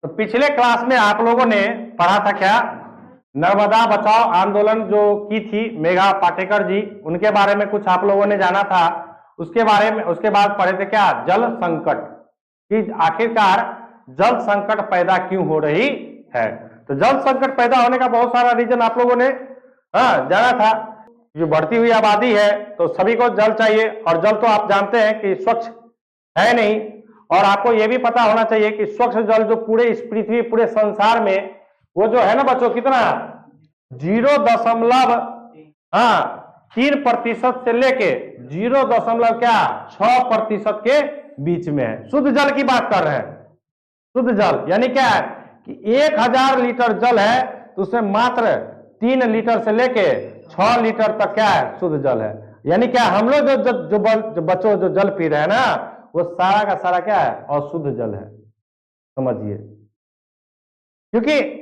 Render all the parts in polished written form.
तो पिछले क्लास में आप लोगों ने पढ़ा था क्या, नर्मदा बचाओ आंदोलन जो की थी मेघा पाटेकर जी, उनके बारे में कुछ आप लोगों ने जाना था। उसके बारे में उसके बाद पढ़े थे क्या, जल संकट, कि आखिरकार जल संकट पैदा क्यों हो रही है। तो जल संकट पैदा होने का बहुत सारा रीजन आप लोगों ने जाना था। जो बढ़ती हुई आबादी है तो सभी को जल चाहिए, और जल तो आप जानते हैं कि स्वच्छ है नहीं। और आपको यह भी पता होना चाहिए कि स्वच्छ जल जो पूरे इस पृथ्वी पूरे संसार में वो जो है ना बच्चों, कितना 0.3% से लेके 0.6% के बीच में है। शुद्ध जल की बात कर रहे हैं। शुद्ध जल यानी क्या है कि 1000 लीटर जल है तो उसमें मात्र 3 लीटर से लेके 6 लीटर तक क्या है, शुद्ध जल है। यानी क्या, हम लोग जो बच्चों जो जल पी रहे हैं ना, वो सारा का सारा क्या है, अशुद्ध जल है, समझिए। क्योंकि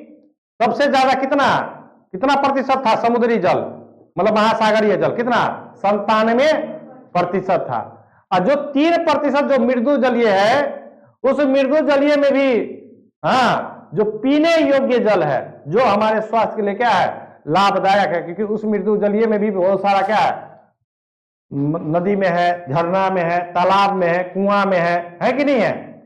सबसे ज्यादा कितना प्रतिशत था समुद्री जल, मतलब महासागरीय जल, कितना 97% था। और जो 3% जो मृदु जलीय है, उस मृदु जलीय में भी जो पीने योग्य जल है, जो हमारे स्वास्थ्य के लिए क्या है, लाभदायक है। क्योंकि उस मृदु जलीय में भी बहुत सारा क्या है, नदी में है, झरना में है, तालाब में है, कुआं में है कि नहीं है,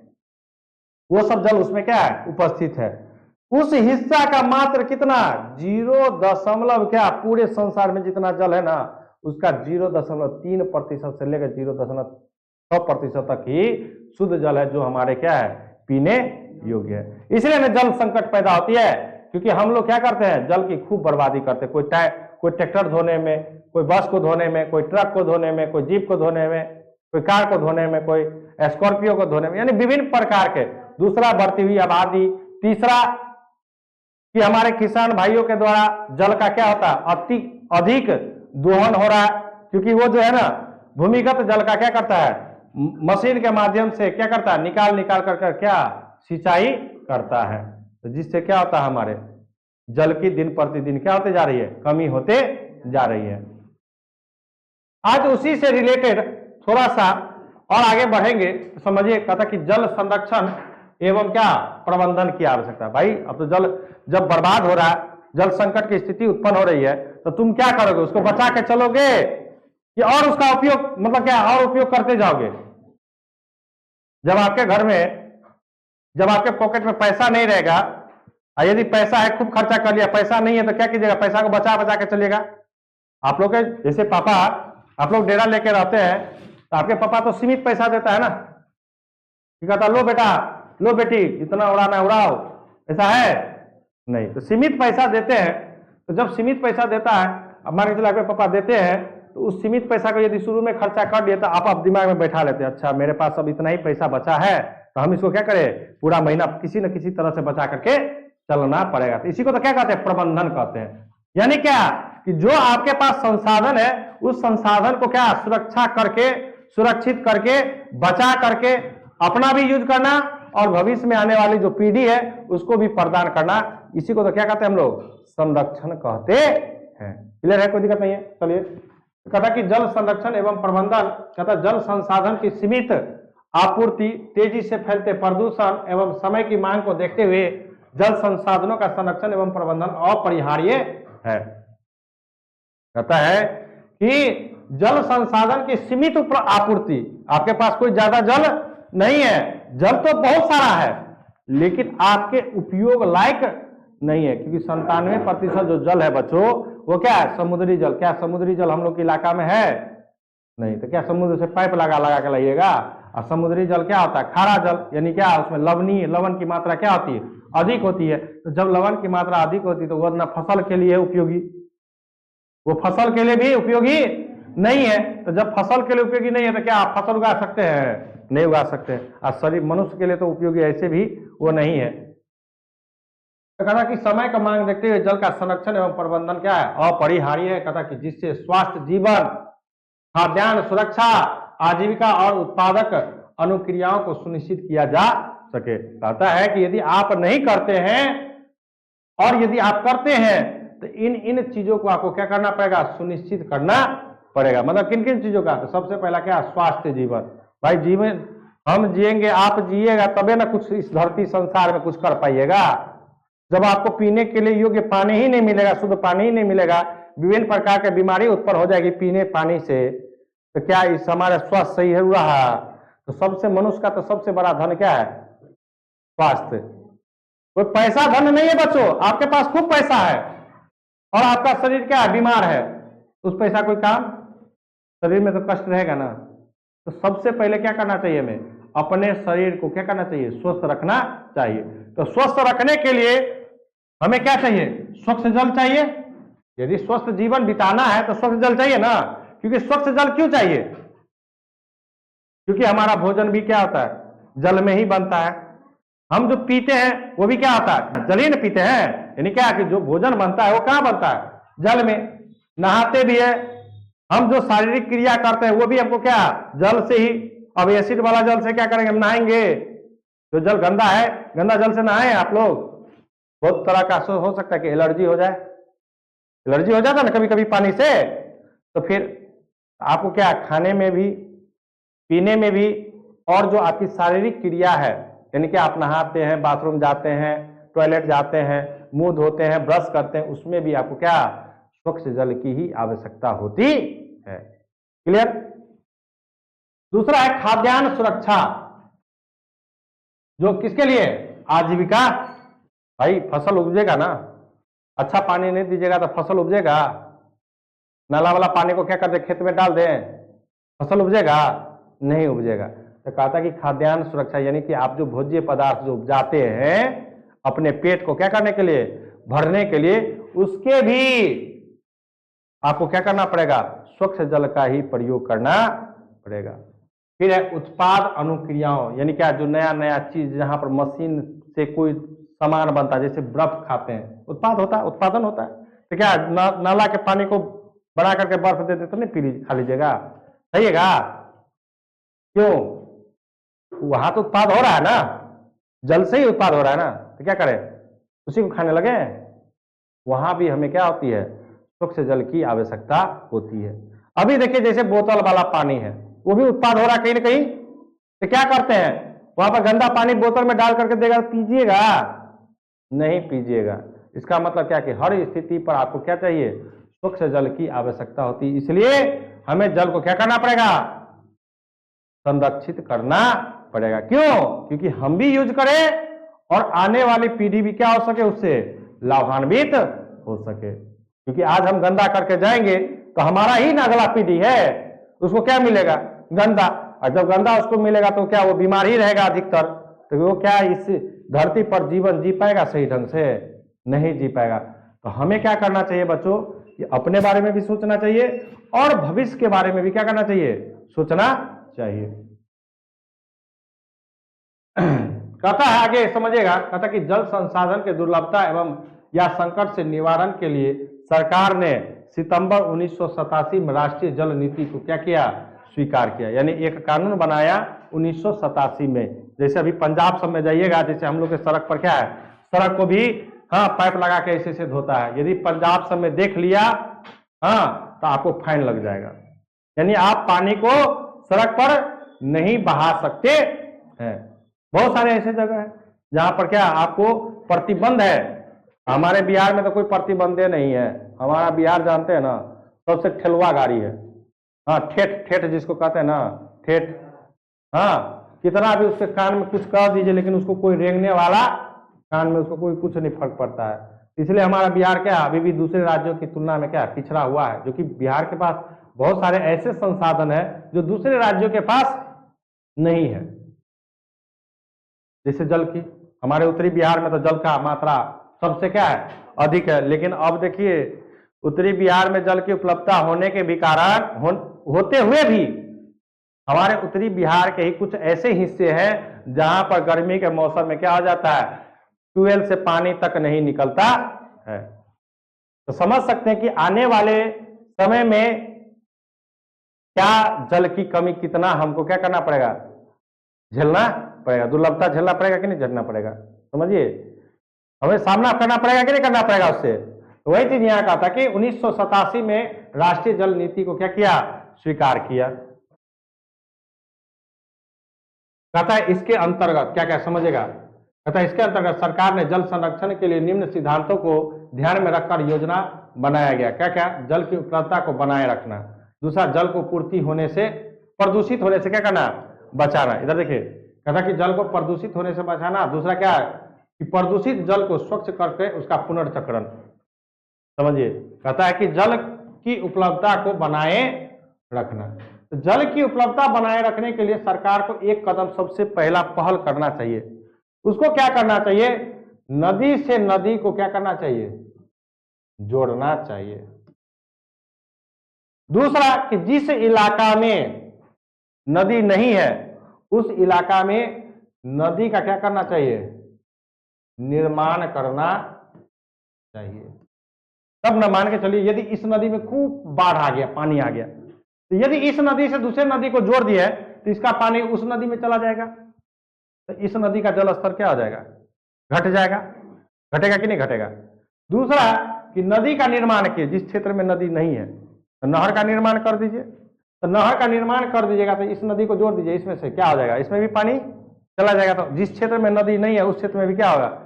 वो सब जल उसमें क्या है, उपस्थित है। उस हिस्सा का मात्र कितना 0 क्या, पूरे संसार में जितना जल है ना, उसका 0.3% से लेकर 0.6% तक ही शुद्ध जल है, जो हमारे क्या है, पीने योग्य है। इसलिए ना जल संकट पैदा होती है, क्योंकि हम लोग क्या करते हैं, जल की खूब बर्बादी करते हैं। कोई ट्रैक्टर धोने में, कोई बस को धोने में, कोई ट्रक को धोने में, कोई जीप को धोने में, कोई कार को धोने में, कोई स्कॉर्पियो को धोने में, यानी विभिन्न प्रकार के। दूसरा, बढ़ती हुई आबादी। तीसरा, कि हमारे किसान भाइयों के द्वारा जल का क्या होता है, अधिक दोहन हो रहा है। क्योंकि वो जो है ना, भूमिगत जल का क्या करता है, मशीन के माध्यम से क्या करता है, निकाल कर क्या सिंचाई करता है। तो जिससे क्या होता है, हमारे जल की दिन प्रतिदिन क्या होते जा रही है, कमी होते जा रही है। आज उसी से रिलेटेड थोड़ा सा और आगे बढ़ेंगे तो समझिए, कहता कि जल संरक्षण एवं क्या प्रबंधन की आवश्यकता। भाई अब तो जल जब बर्बाद हो रहा है, जल संकट की स्थिति उत्पन्न हो रही है, तो तुम क्या करोगे, उसको बचा के चलोगे कि और उसका उपयोग, मतलब क्या और उपयोग करते जाओगे। जब आपके घर में, जब आपके पॉकेट में पैसा नहीं रहेगा, और यदि पैसा है खूब खर्चा कर लिया, पैसा नहीं है तो क्या कीजिएगा, पैसा को बचा बचा के चलिएगा। आप लोग के जैसे पापा, आप लोग डेरा लेके रहते हैं, तो आपके पापा तो सीमित पैसा देता है ना, कहता लो बेटा, लो बेटी, इतना उड़ाना है उड़ाओ, ऐसा है नहीं। तो सीमित पैसा देते हैं। तो जब सीमित पैसा देता है, अब मान के चलो आपके पापा देते हैं, तो उस सीमित पैसा को यदि शुरू में खर्चा कर दिया, तो आप दिमाग में बैठा लेते हैं, अच्छा मेरे पास अब इतना ही पैसा बचा है, तो हम इसको क्या करें, पूरा महीना किसी न किसी तरह से बचा करके चलना पड़ेगा। तो इसी को तो क्या कहते हैं, प्रबंधन कहते हैं। यानी क्या कि जो आपके पास संसाधन है, उस संसाधन को क्या सुरक्षा करके, सुरक्षित करके, बचा करके अपना भी यूज करना, और भविष्य में आने वाली जो पीढ़ी है उसको भी प्रदान करना। इसी को तो क्या कहते हैं हम लोग, संरक्षण कहते हैं। क्लियर है, कोई दिक्कत नहीं है। चलिए, कहता कि जल संरक्षण एवं प्रबंधन, कहता जल संसाधन की सीमित आपूर्ति, तेजी से फैलते प्रदूषण एवं समय की मांग को देखते हुए जल संसाधनों का संरक्षण एवं प्रबंधन अपरिहार्य है। कहता है कि जल संसाधन की सीमित आपूर्ति, आपके पास कोई ज्यादा जल नहीं है, जल तो बहुत सारा है, लेकिन आपके उपयोग लायक नहीं है। क्योंकि 97% जो जल है बच्चों, वो क्या है, समुद्री जल। क्या समुद्री जल हम लोग के इलाका में है नहीं, तो क्या समुद्र से पाइप लगा के लाइएगा। और समुद्री जल क्या होता है, खारा जल, यानी क्या उसमें लवण की मात्रा क्या होती है, अधिक होती है। तो जब लवण की मात्रा अधिक होती है तो वो न फसल के लिए उपयोगी, वो फसल के लिए भी उपयोगी नहीं है। तो जब फसल के लिए उपयोगी नहीं है, तो क्या आप फसल उगा सकते हैं, नहीं उगा सकते। और शरीर मनुष्य के लिए तो उपयोगी ऐसे भी वो नहीं है। तो कहता कि समय का मांग देखते हुए जल का संरक्षण एवं प्रबंधन क्या है, अपरिहार्य है। कहता कि जिससे स्वास्थ्य, जीवन, खाद्यान्न सुरक्षा, आजीविका और उत्पादक अनुक्रियाओं को सुनिश्चित किया जा सके। कहता है कि यदि आप नहीं करते हैं, और यदि आप करते हैं, तो इन चीजों को आपको क्या करना पड़ेगा, सुनिश्चित करना पड़ेगा। मतलब किन किन चीजों का, तो सबसे पहला क्या, स्वास्थ्य, जीवन। भाई जीवन हम जिएंगे, आप जिएगा, तबे ना कुछ इस धरती संसार में कुछ कर पाइएगा। जब आपको पीने के लिए योग्य पानी ही नहीं मिलेगा, शुद्ध पानी ही नहीं मिलेगा, विभिन्न प्रकार की बीमारी उत्पन्न हो जाएगी पीने पानी से, तो क्या इस हमारा स्वास्थ्य सही है रहा? तो सबसे मनुष्य का तो सबसे बड़ा धन क्या है? स्वास्थ्य। कोई पैसा धन नहीं है बच्चों, आपके पास खूब पैसा है और आपका शरीर क्या है? बीमार है, उस पैसा कोई काम? शरीर में तो कष्ट रहेगा ना। तो सबसे पहले क्या करना चाहिए? हमें अपने शरीर को क्या करना चाहिए? स्वस्थ रखना चाहिए। तो स्वस्थ रखने के लिए हमें क्या चाहिए? स्वच्छ जल चाहिए। यदि स्वस्थ जीवन बिताना है तो स्वच्छ जल चाहिए ना। क्योंकि स्वच्छ जल क्यों चाहिए? क्योंकि हमारा भोजन भी क्या होता है? जल में ही बनता है। हम जो पीते हैं वो भी क्या होता है? जल ही न पीते हैं। यानी क्या कि जो भोजन बनता है वो कहां बनता है? जल में। नहाते भी है, हम जो शारीरिक क्रिया करते हैं वो भी हमको क्या? जल से ही। अब एसिड वाला जल से क्या करेंगे? हम नहाएंगे, जो जल गंदा है, गंदा जल से नहाए आप लोग, बहुत तरह का हो सकता है कि एलर्जी हो जाए। एलर्जी हो जाता है ना कभी कभी पानी से। तो फिर आपको क्या, खाने में भी, पीने में भी, और जो आपकी शारीरिक क्रिया है, यानी कि आप नहाते हैं, बाथरूम जाते हैं, टॉयलेट जाते हैं, मुंह धोते हैं, ब्रश करते हैं, उसमें भी आपको क्या? स्वच्छ जल की ही आवश्यकता होती है। क्लियर? दूसरा है खाद्यान्न सुरक्षा, जो किसके लिए? आजीविका। भाई फसल उपजेगा ना, अच्छा पानी नहीं दीजिएगा तो फसल उपजेगा? नाला वाला पानी को क्या कर दे, खेत में डाल दें, फसल उपजेगा? नहीं उपजेगा। तो कहा था कि खाद्यान्न सुरक्षा, यानी कि आप जो भोज्य पदार्थ जो उपजाते हैं अपने पेट को क्या करने के लिए? भरने के लिए, उसके भी आपको क्या करना पड़ेगा? स्वच्छ जल का ही प्रयोग करना पड़ेगा। फिर है उत्पाद अनुक्रियाओं, यानी क्या? जो नया नया चीज जहां पर मशीन से कोई सामान बनता है, जैसे बर्फ खाते हैं, उत्पाद होता है, उत्पादन होता है। तो क्या नाला के पानी को बना करके बर्फ दे देते तो नहीं पी खा लीजिएगा? सहीगा? क्यों? वहां तो उत्पाद हो रहा है ना, जल से ही उत्पाद हो रहा है ना, तो क्या करें? उसी को खाने लगे? वहां भी हमें क्या होती है? स्वच्छ जल की आवश्यकता होती है। अभी देखिए जैसे बोतल वाला पानी है, वो भी उत्पाद हो रहा है कहीं ना कहीं। तो क्या करते हैं? वहां पर गंदा पानी बोतल में डाल करके देगा, पीजिएगा? नहीं पीजिएगा। इसका मतलब क्या कि हर स्थिति पर आपको क्या चाहिए? स्वच्छ जल की आवश्यकता होती है। इसलिए हमें जल को क्या करना पड़ेगा? संरक्षित करना पड़ेगा। क्यों? क्योंकि हम भी यूज करें और आने वाली पीढ़ी भी क्या हो सके, उससे लाभान्वित हो सके। क्योंकि आज हम गंदा करके जाएंगे तो हमारा ही ना अगला पीढ़ी है, उसको क्या मिलेगा? गंदा। और जब गंदा उसको मिलेगा तो क्या वो बीमार ही रहेगा अधिकतर। तो वो क्या इस धरती पर जीवन जी पाएगा? सही ढंग से नहीं जी पाएगा। तो हमें क्या करना चाहिए बच्चों? कि अपने बारे में भी सोचना चाहिए और भविष्य के बारे में भी क्या करना चाहिए? सोचना चाहिए। कहता है आगे समझिएगा, कहता कि जल संसाधन के दुर्लभता एवं या संकट से निवारण के लिए सरकार ने सितंबर 1987 में राष्ट्रीय जल नीति को क्या किया? स्वीकार किया। यानी एक कानून बनाया 1987 में। जैसे अभी पंजाब सब में जाइएगा, जैसे हम लोग के सड़क पर क्या है, सड़क को भी हाँ पाइप लगा के ऐसे से धोता है। यदि पंजाब सब में देख लिया हाँ तो आपको फाइन लग जाएगा। यानी आप पानी को सड़क पर नहीं बहा सकते हैं। बहुत सारे ऐसे जगह है जहां पर क्या आपको प्रतिबंध है। हमारे बिहार में तो कोई प्रतिबंध नहीं है। हमारा बिहार जानते हैं ना, सबसे ठेलवा गाड़ी है। हाँ, ठेठ ठेठ जिसको कहते हैं ना, ठेठ। हाँ, कितना भी उसके कान में कुछ कह दीजिए लेकिन उसको कोई रेंगने वाला कान में उसको कोई कुछ नहीं फर्क पड़ता है। इसलिए हमारा बिहार क्या अभी भी दूसरे राज्यों की तुलना में क्या पिछड़ा हुआ है, जो कि बिहार के पास बहुत सारे ऐसे संसाधन है जो दूसरे राज्यों के पास नहीं है। जैसे जल की, हमारे उत्तरी बिहार में तो जल का मात्रा सबसे क्या है? अधिक है। लेकिन अब देखिए उत्तरी बिहार में जल की उपलब्धता होने के भी कारण होते हुए भी हमारे उत्तरी बिहार के ही कुछ ऐसे हिस्से हैं जहां पर गर्मी के मौसम में क्या हो जाता है? ट्यूबवेल से पानी तक नहीं निकलता है। तो समझ सकते हैं कि आने वाले समय में क्या जल की कमी कितना हमको क्या करना पड़ेगा? झेलना पड़ेगा। दुर्लभता झेलना पड़ेगा कि नहीं झेलना पड़ेगा? समझिए, हमें सामना करना पड़ेगा कि नहीं करना पड़ेगा उससे। तो वही चीज यहाँ कहा था कि 1987 में राष्ट्रीय जल नीति को क्या किया? स्वीकार किया। कहता है इसके अंतर्गत क्या क्या समझेगा, कहता है इसके अंतर्गत सरकार ने जल संरक्षण के लिए निम्न सिद्धांतों को ध्यान में रखकर योजना बनाया गया। क्या क्या, जल की उपलब्धता को बनाए रखना, दूसरा जल को पूर्ति होने से, प्रदूषित होने से क्या करना, बचाना। इधर देखिए, कहता कि जल को प्रदूषित होने से बचाना, दूसरा क्या है कि प्रदूषित जल को स्वच्छ करके उसका पुनर्चक्रण। समझिए, कहता है कि जल की उपलब्धता को बनाए रखना। तो जल की उपलब्धता बनाए रखने के लिए सरकार को एक कदम सबसे पहला पहल करना चाहिए। उसको क्या करना चाहिए, नदी से नदी को क्या करना चाहिए, जोड़ना चाहिए। दूसरा कि जिस इलाका में नदी नहीं है उस इलाका में नदी का क्या करना चाहिए, निर्माण करना चाहिए। तब न मान के चलिए यदि इस नदी में खूब बाढ़ आ गया, पानी आ गया, तो यदि इस नदी से दूसरे नदी को जोड़ दिया है तो इसका पानी उस नदी में चला जाएगा, तो इस नदी का जल स्तर क्या हो जाएगा, घट जाएगा। घटेगा कि नहीं घटेगा। दूसरा कि नदी का निर्माण किए, जिस क्षेत्र में नदी नहीं है तो नहर का निर्माण कर दीजिए। तो नहर का निर्माण कर दीजिएगा तो इस नदी को जोड़ दीजिए, इसमें से क्या हो जाएगा, इसमें भी पानी चला जाएगा। तो जिस क्षेत्र में नदी नहीं है उस क्षेत्र में भी क्या होगा,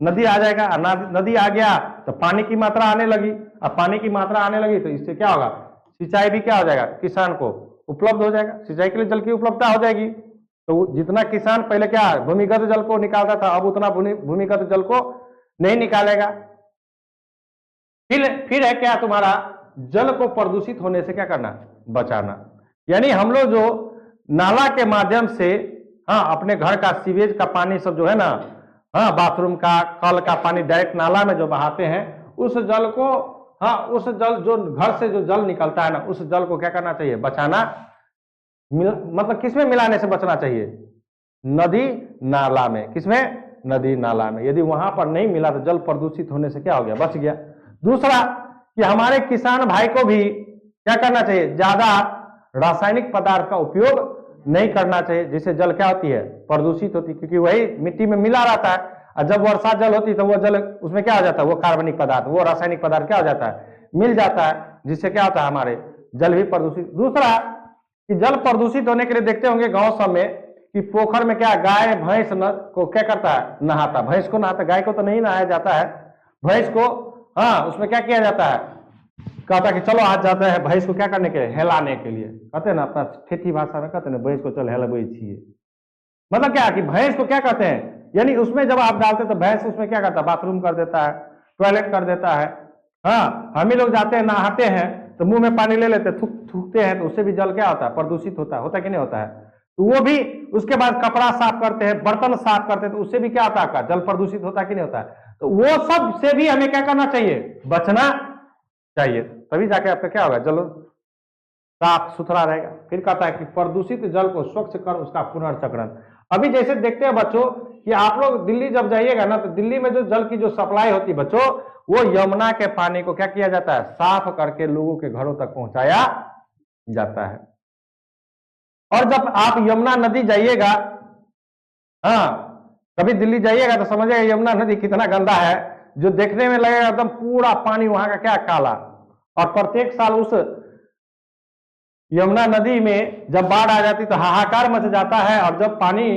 नदी आ जाएगा। नदी आ गया तो पानी की मात्रा आने लगी। अब पानी की मात्रा आने लगी तो इससे क्या होगा, सिंचाई भी क्या हो जाएगा, किसान को उपलब्ध हो जाएगा। सिंचाई के लिए जल की उपलब्धता हो जाएगी। तो जितना किसान पहले क्या भूमिगत जल को निकालता था, अब उतना भूमिगत जल को नहीं निकालेगा। फिर है क्या तुम्हारा, जल को प्रदूषित होने से क्या करना, बचाना। यानी हम लोग जो नाला के माध्यम से अपने घर का सीवेज का पानी सब जो है ना, बाथरूम का, कल का पानी डायरेक्ट नाला में जो बहाते हैं, उस जल को उस जल जो घर से जो जल निकलता है ना, उस जल को क्या करना चाहिए, बचाना। मतलब किसमें मिलाने से बचना चाहिए, नदी नाला में। किसमें, नदी नाला में। यदि वहां पर नहीं मिला तो जल प्रदूषित होने से क्या हो गया, बच गया। दूसरा कि हमारे किसान भाई को भी क्या करना चाहिए, ज्यादा रासायनिक पदार्थ का उपयोग नहीं करना चाहिए, जिससे जल क्या होती है, प्रदूषित होती है। क्योंकि वही मिट्टी में मिला रहता है और जब वर्षा जल होती है तो वो जल उसमें क्या हो जाता है, वो कार्बनिक पदार्थ, वो रासायनिक पदार्थ क्या हो जाता है, मिल जाता है, जिससे क्या होता है, हमारे जल भी प्रदूषित। दूसरा कि जल प्रदूषित होने के लिए देखते होंगे गांव सब में कि पोखर में क्या गाय भैंस को क्या करता है, नहाता। भैंस को नहाता, गाय को तो नहीं नहाया जाता है। भैंस को उसमें क्या किया जाता है, कहता कि चलो आज जाते हैं भैंस को क्या करने के लिए, हेलाने के लिए। कहते हैं ना, अपना ठेठी भाषा में कहते हैं भैंस को चल हेलबे छिए। मतलब क्या कि भैंस को क्या कहते हैं, यानी उसमें जब आप डालते तो भैंस उसमें क्या करता है, बाथरूम कर देता है, टॉयलेट कर देता है। हम ही लोग जाते हैं नहाते हैं तो मुंह में पानी ले लेते, थूकते हैं, तो उससे भी जल क्या होता है, प्रदूषित होता है कि नहीं होता है। तो वो भी उसके बाद कपड़ा साफ करते हैं, बर्तन साफ करते हैं, तो उससे भी क्या होता है, जल प्रदूषित होता है कि नहीं होता है। तो वो सब से भी हमें क्या करना चाहिए, बचना चाहिए, तभी जाके आपका क्या होगा, जल साफ सुथरा रहेगा। फिर कहता है कि प्रदूषित जल को स्वच्छ कर उसका पुनर्चक्रण। अभी जैसे देखते हैं बच्चों कि आप लोग दिल्ली जब जाइएगा ना, तो दिल्ली में जो जल की जो सप्लाई होती है बच्चों, वो यमुना के पानी को क्या किया जाता है, साफ करके लोगों के घरों तक पहुंचाया जाता है। और जब आप यमुना नदी जाइएगा, कभी दिल्ली जाइएगा तो समझिएगा यमुना नदी कितना गंदा है, जो देखने में लगेगा एकदम पूरा पानी वहां का क्या काला। और प्रत्येक साल उस यमुना नदी में जब बाढ़ आ जाती तो हाहाकार मच जाता है, और जब पानी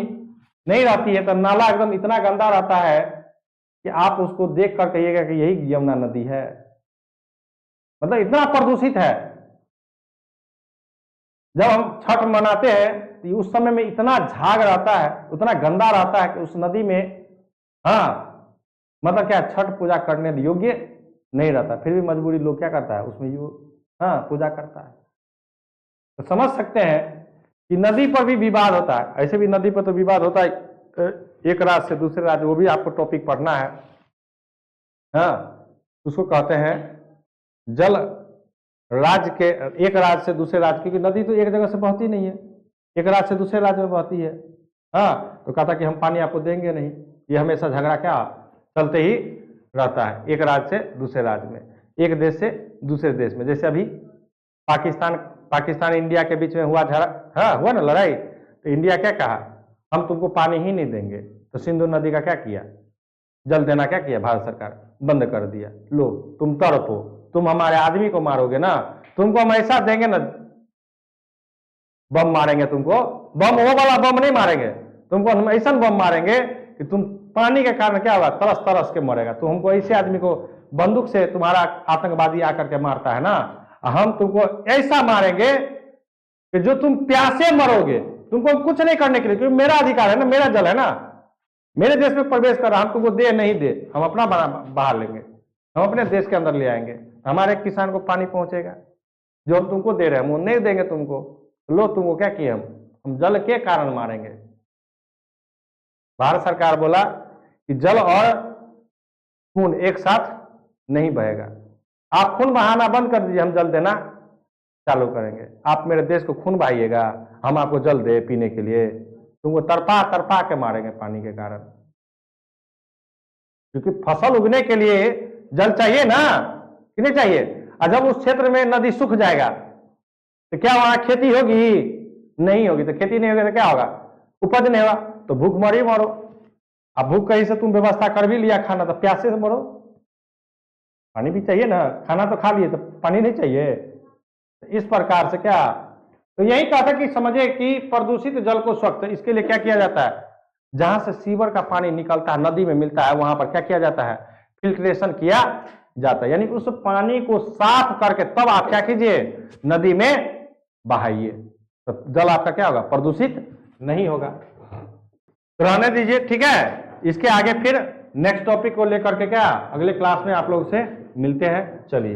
नहीं रहती है तो नाला एकदम इतना गंदा रहता है कि आप उसको देख कर कहिएगा कि यही यमुना नदी है। मतलब इतना प्रदूषित है। जब हम छठ मनाते हैं तो उस समय में इतना झाग रहता है, उतना गंदा रहता है कि उस नदी में मतलब क्या छठ पूजा करने योग्य नहीं रहता, फिर भी मजबूरी लोग क्या करता है, उसमें पूजा करता है। तो समझ सकते हैं कि नदी पर भी विवाद होता है। ऐसे भी नदी पर तो विवाद होता है, एक राज्य से दूसरे राज्य, वो भी आपको टॉपिक पढ़ना है। उसको कहते हैं जल राज्य के, एक राज्य से दूसरे राज्य, क्योंकि नदी तो एक जगह से बहती नहीं है, एक राज्य से दूसरे राज्य में बहती है। तो कहता कि हम पानी आपको देंगे नहीं। ये हमेशा झगड़ा क्या चलते ही रहता है, एक राज्य से दूसरे राज्य में, एक देश से दूसरे देश में। जैसे अभी पाकिस्तान इंडिया के बीच में हुआ हुआ ना लड़ाई, तो इंडिया क्या कहा, हम तुमको पानी ही नहीं देंगे। तो सिंधु नदी का क्या किया, जल देना क्या किया, भारत सरकार बंद कर दिया। लो तुम तड़पो, तुम हमारे आदमी को मारोगे ना, तुमको हम ऐसा देंगे ना, बम मारेंगे तुमको, बम वो वाला बम नहीं मारेंगे तुमको, हम ऐसा बम मारेंगे कि तुम पानी के कारण क्या होगा, तरस तरस के मरेगा। तो हमको ऐसे आदमी को बंदूक से तुम्हारा आतंकवादी आकर के मारता है ना, हम तुमको ऐसा मारेंगे कि जो तुम प्यासे मरोगे, तुमको कुछ नहीं करने के लिए, क्योंकि मेरा अधिकार है ना, मेरा जल है ना, मेरे देश में प्रवेश कर रहा, हम तुमको दे नहीं दे, हम अपना बाहर लेंगे, हम अपने देश के अंदर ले आएंगे, हमारे किसान को पानी पहुंचेगा। जो हम तुमको दे रहे हैं हम वो नहीं देंगे तुमको, लो तुमको क्या किए, हम जल के कारण मारेंगे। भारत सरकार बोला कि जल और खून एक साथ नहीं बहेगा, आप खून बहाना बंद कर दीजिए, हम जल देना चालू करेंगे। आप मेरे देश को खून बहाइएगा, हम आपको जल दे पीने के लिए, तुमको तरपा तरपा के मारेंगे पानी के कारण। क्योंकि फसल उगने के लिए जल चाहिए ना, कि नहीं चाहिए? और जब उस क्षेत्र में नदी सूख जाएगा तो क्या वहां खेती होगी? नहीं होगी। तो खेती नहीं होगी तो क्या होगा? उपज नहीं होगा, तो भूख मरी मरो। अब भूख कहीं से तुम व्यवस्था कर भी लिया खाना, तो प्यासे से मरो। पानी भी चाहिए ना, खाना तो खा लिए तो पानी नहीं चाहिए। इस प्रकार से क्या, तो यही कहा था कि समझे कि प्रदूषित जल को स्वच्छ, इसके लिए क्या किया जाता है, जहां से सीवर का पानी निकलता है, नदी में मिलता है, वहां पर क्या किया जाता है, फिल्ट्रेशन किया जाता है। यानी उस पानी को साफ करके तब आप क्या कीजिए, नदी में बहाइए, तो जल आपका क्या होगा, प्रदूषित नहीं होगा। रहने दीजिए, ठीक है। इसके आगे फिर नेक्स्ट टॉपिक को लेकर के क्या अगले क्लास में आप लोग से मिलते हैं। चलिए।